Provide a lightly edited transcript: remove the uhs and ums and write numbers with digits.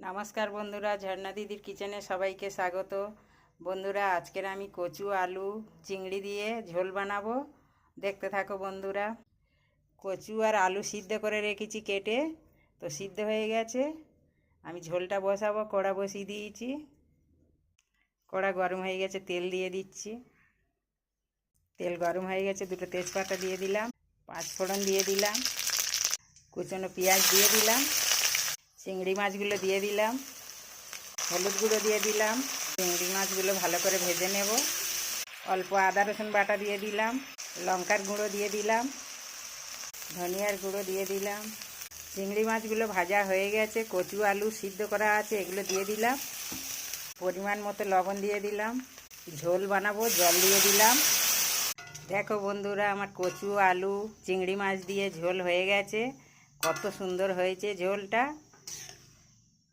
নমস্কার বন্ধুরা, ঝর্ণা দিদির কিচেনে সবাইকে স্বাগত। বন্ধুরা, আজকের আমি কচু আলু চিংড়ি দিয়ে ঝোল বানাবো, দেখতে থাকো বন্ধুরা। কচু আর আলু সিদ্ধ করে রেখেছি কেটে, তো সিদ্ধ হয়ে গেছে। আমি ঝোলটা বসাবো, কড়া বসিয়ে দিয়েছি। কড়া গরম হয়ে গেছে, তেল দিয়ে দিচ্ছি। তেল গরম হয়ে গেছে, দুটো তেজপাতা দিয়ে দিলাম, 5 ফোড়ন দিয়ে দিলাম, কুচনো পেঁয়াজ দিয়ে দিলাম, চিংড়ি মাছগুলো দিয়ে দিলাম, হলুদ গুঁড়ো দিয়ে দিলাম। চিংড়ি মাছগুলো ভালো করে ভেজে নেব। অল্প আদা রসুন বাটা দিয়ে দিলাম, লঙ্কার গুঁড়ো দিয়ে দিলাম, ধনিয়ার গুঁড়ো দিয়ে দিলাম। চিংড়ি মাছগুলো ভাজা হয়ে গেছে, কচু আলু সিদ্ধ করা আছে, এগুলো দিয়ে দিলাম। পরিমাণ মতো লবণ দিয়ে দিলাম। ঝোল বানাবো, জল দিয়ে দিলাম। দেখো বন্ধুরা, আমার কচু আলু চিংড়ি মাছ দিয়ে ঝোল হয়ে গেছে। কত সুন্দর হয়েছে ঝোলটা।